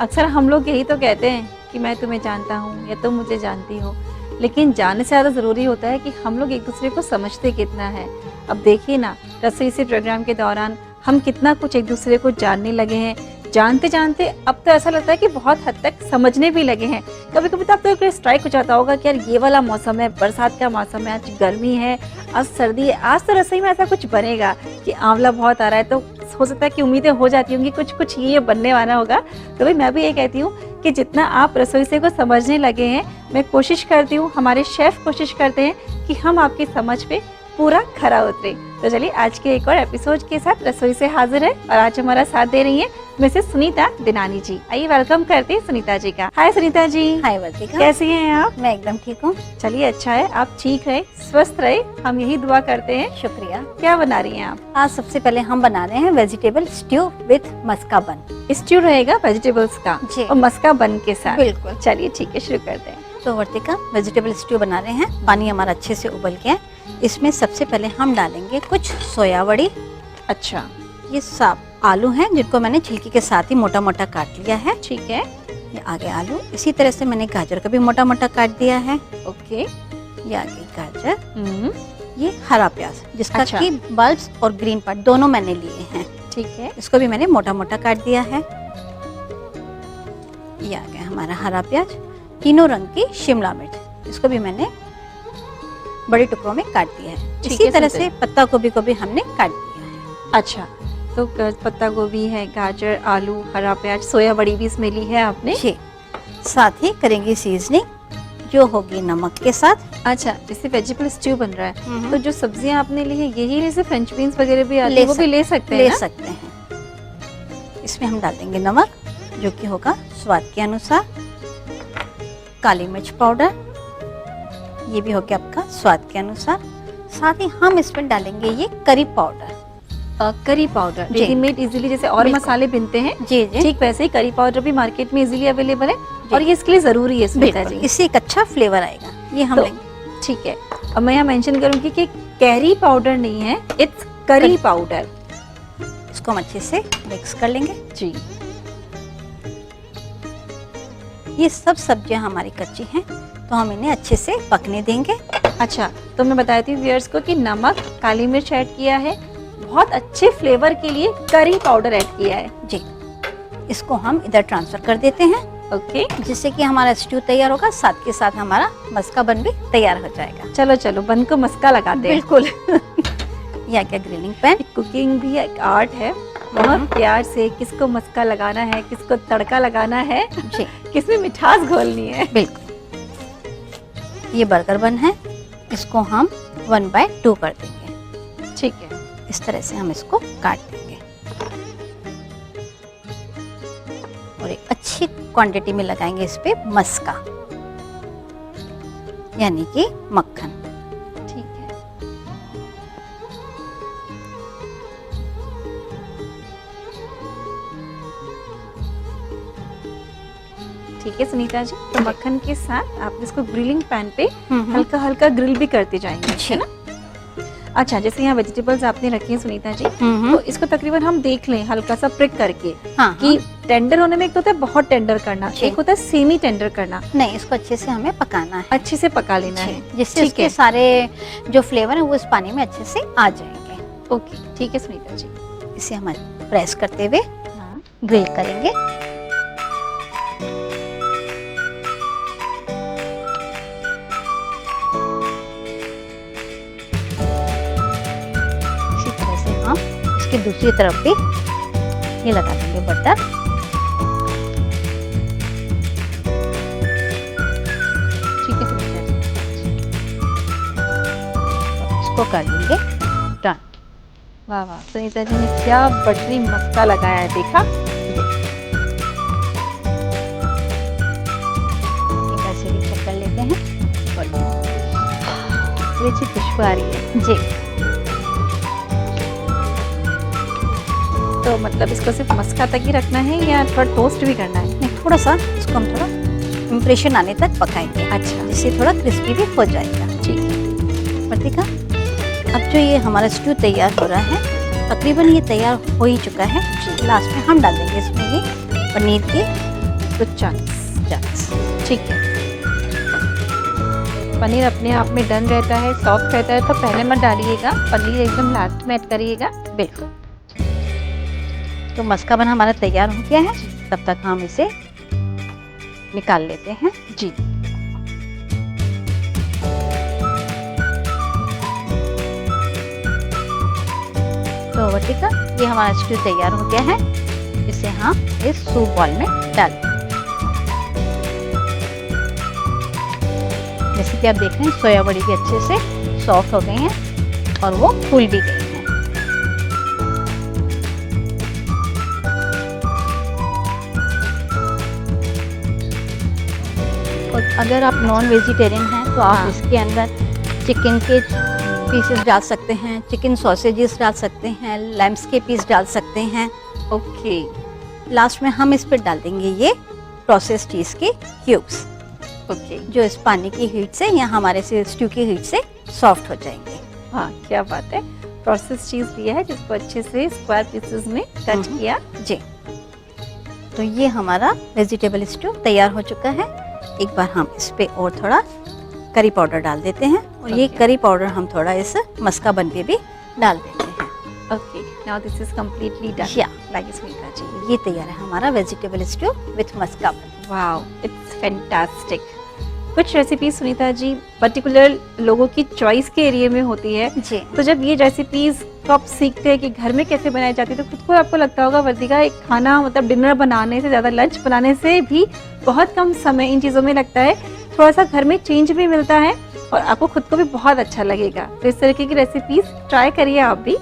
अक्सर हम लोग यही तो कहते हैं कि मैं तुम्हें जानता हूँ या तुम मुझे जानती हो, लेकिन जानने से ज़्यादा ज़रूरी होता है कि हम लोग एक दूसरे को समझते कितना है। अब देखिए ना, रसोई से प्रोग्राम के दौरान हम कितना कुछ एक दूसरे को जानने लगे हैं। जानते जानते अब तो ऐसा लगता है कि बहुत हद तक समझने भी लगे हैं। कभी कभी तो अब तो स्ट्राइक हो जाता होगा कि यार ये वाला मौसम है, बरसात का मौसम है, आज गर्मी है, आज सर्दी है, आज तो रसोई में ऐसा कुछ बनेगा कि आंवला बहुत आ रहा है, तो हो सकता है कि उम्मीदें हो जाती होंगी कुछ कुछ ये बनने वाला होगा। तो भाई मैं भी ये कहती हूँ कि जितना आप रसोई से को समझने लगे हैं, मैं कोशिश करती हूँ, हमारे शेफ कोशिश करते हैं कि हम आपकी समझ पे पूरा खरा उतरे। तो चलिए आज के एक और एपिसोड के साथ रसोई से हाजिर है और आज हमारा साथ दे रही है मिसेस सुनीता दिनानी जी। आइए वेलकम करते हैं सुनीता जी का। हाय सुनीता जी। हाय वर्तिका, कैसी हैं आप? मैं एकदम ठीक हूँ। चलिए अच्छा है, आप ठीक रहे, स्वस्थ रहे, हम यही दुआ करते हैं। शुक्रिया। क्या बना रही हैं आप? आज सबसे पहले हम बना रहे हैं वेजिटेबल स्ट्यू विथ मस्का बन। स्ट्यू रहेगा वेजिटेबल्स का जी। और मस्का बन के साथ। बिल्कुल। चलिए ठीक है, शुरू करते हैं। तो वर्तिका, वेजिटेबल स्ट्यू बना रहे हैं। पानी हमारा अच्छे से उबल गया है। इसमें सबसे पहले हम डालेंगे कुछ सोया बड़ी। अच्छा, ये साफ आलू हैं जिनको मैंने छिलकी के साथ ही मोटा मोटा काट लिया है। ठीक है। ये आगे आलू, इसी तरह से मैंने गाजर को भी मोटा मोटा काट दिया है। ओके। ये आगे गाजर, ये हरा प्याज जिसका अच्छा। कि बल्ब्स और ग्रीन पार्ट दोनों मैंने लिए हैं। ठीक है। इसको भी मैंने मोटा मोटा काट दिया है। ये आ गया हमारा हरा प्याज। तीनों रंग की शिमला मिर्च, इसको भी मैंने बड़े टुकड़ों में काट दिया है। ठीक इसी है, तरह समझे। से पत्ता गोभी को भी हमने काट दिया है। अच्छा, तो पत्ता गोभी है, गाजर, आलू, हरा प्याज, सोया बड़ी भी इसमें ली है आपने। जी। साथ ही करेंगे सीजनिंग जो होगी नमक के साथ। अच्छा, जैसे वेजिटेबल स्ट्यू बन रहा है हम्म। तो जो सब्जियां आपने ली है यही जैसे फ्रेंच बीन्स वगैरह भी आती ले है वो भी ले सकते हैं ले ना? सकते हैं। इसमें हम डाल देंगे नमक जो कि होगा स्वाद के अनुसार। काली मिर्च पाउडर, ये भी हो गया आपका स्वाद के अनुसार। साथ ही हम इसमें डालेंगे ये करी पाउडर। करी पाउडर जी। रेडीमेड इजीली जैसे और बिल्कुल। मसाले बनते हैं, जी जी, ठीक वैसे ही करी पाउडर भी मार्केट में इजीली अवेलेबल है और ये इसके लिए जरूरी है सुनीता बिल्कुल। जी। इससे एक अच्छा फ्लेवर आएगा। ये हम तो- लेंगे। ठीक है, अब मैं यहाँ मेंशन करूंगी कि कैरी पाउडर नहीं है, इट्स करी करी। पाउडर। इसको हम अच्छे से मिक्स कर लेंगे। जी। ये सब सब्जियां हमारी कच्ची हैं तो हम इन्हें अच्छे से पकने देंगे। अच्छा, तो मैं बताती हूँ व्यूअर्स को कि नमक, काली मिर्च ऐड किया है, बहुत अच्छे फ्लेवर के लिए करी पाउडर ऐड किया है। जी। इसको हम इधर ट्रांसफर कर देते हैं ओके, जिससे कि हमारा स्ट्यू तैयार होगा, साथ के साथ हमारा मस्का बन भी तैयार हो जाएगा। चलो चलो बन को मस्का लगाते हैं। बिल्कुल। या क्या ग्रिलिंग पैन। कुकिंग भी एक आर्ट है, बहुत प्यार से किसको मस्का लगाना है, किसको तड़का लगाना है, जी किसमें मिठास घोलनी है। बिल्कुल। ये बर्गर बन है, इसको हम 1/2 कर देंगे। ठीक है। इस तरह से हम इसको काट देंगे और एक अच्छी क्वांटिटी में लगाएंगे इस पे मस्का यानी कि मक्खन। ठीक है। ठीक है सुनीता जी, तो मक्खन के साथ आप इसको ग्रिलिंग पैन पे हल्का हल्का ग्रिल भी करते जाएंगे, है ना? अच्छा, जैसे यहाँ वेजिटेबल्स आपने रखी हैं सुनीता जी, तो इसको तकरीबन हम देख लें हल्का सा प्रिक करके हाँ कि टेंडर होने में एक तो होता है बहुत टेंडर करना, जी। एक होता है सेमी टेंडर करना, नहीं, इसको अच्छे से हमें पकाना है अच्छे से पका लेना है। जिससे ठीक इसके है। सारे जो फ्लेवर है वो इस पानी में अच्छे से आ जाएंगे। ओके, ठीक है सुनीता जी। इसे हम प्रेस करते हुए हाँ। ग्रिल करेंगे। इसी तरह से हम इसकी दूसरी तरफ भी ये लगा देंगे बटर। ठीक है सुनीता जी। इसको कर लेंगे डन। वाह वाह, सुनीता जी ने क्या बटरी मस्का लगाया है, देखा? एक ऐसे भी चेक कर लेते हैं। बड़ी अच्छी खुशबू आ रही है। जी, तो मतलब इसको सिर्फ मस्का तक ही रखना है या थोड़ा टोस्ट भी करना है? नहीं, थोड़ा सा इसको हम थोड़ा इम्प्रेशन आने तक पकाएंगे। अच्छा, जिससे थोड़ा क्रिस्पी भी हो जाएगा। ठीक है। वर्तिका, अब जो ये हमारा स्ट्यू तैयार हो रहा है, तकरीबन ये तैयार हो ही चुका है। लास्ट में हम डाल देंगे इसमें ये पनीर की तो चंक्स। ठीक है, पनीर अपने आप में डन रहता है, सॉफ्ट रहता है, तो पहले मत डालिएगा, पनीर एकदम लास्ट में ऐड करिएगा। बिल्कुल। तो मस्का बन हमारा तैयार हो गया है, तब तक हम इसे निकाल लेते हैं। जी। तो बटिका ये हमारा स्ट्यू तैयार हो गया है, इसे हम इस सूप बॉल में डाल दें। जैसे कि आप देख रहे हैं सोया बड़ी भी अच्छे से सॉफ्ट हो गई हैं और वो फूल भी गई हैं। और अगर आप नॉन वेजिटेरियन हैं तो आप इसके अंदर चिकन के पीसेस डाल सकते हैं, चिकन सॉसेजेस डाल सकते हैं, लैम्स के पीस डाल सकते हैं। ओके। लास्ट में हम इस पर डाल देंगे ये प्रोसेस्ड चीज़ के क्यूब्स, ओके। जो इस पानी की हीट से या हमारे से स्ट्यू की हीट से सॉफ्ट हो जाएंगे। हाँ, क्या बात है। प्रोसेस चीज़ दिया है जिसको अच्छे से स्क्वायर पीसेस में कट किया। जी। तो ये हमारा वेजिटेबल स्ट्यू तैयार हो चुका है। एक बार हम इस पे और थोड़ा करी पाउडर डाल देते हैं और ये करी पाउडर हम थोड़ा इस मस्का बन पे भी डाल देते हैं। Okay, now this is completely done. या लाइक सुनीता जी, ये तैयार है हमारा वेजिटेबल स्ट्यू विथ मस्का बन। Wow, it's fantastic. कुछ रेसिपी सुनीता जी पर्टिकुलर लोगों की चॉइस के एरिया में होती है, जी। तो जब ये रेसिपीज को आप सीखते हैं कि घर में कैसे बनाई जाती है, तो खुद को आपको लगता होगा वर्तिका एक खाना मतलब डिनर बनाने से ज़्यादा लंच बनाने से भी बहुत कम समय इन चीज़ों में लगता है, थोड़ा सा घर में चेंज भी मिलता है और आपको खुद को भी बहुत अच्छा लगेगा। तो इस तरीके की रेसिपीज ट्राई करिए आप भी।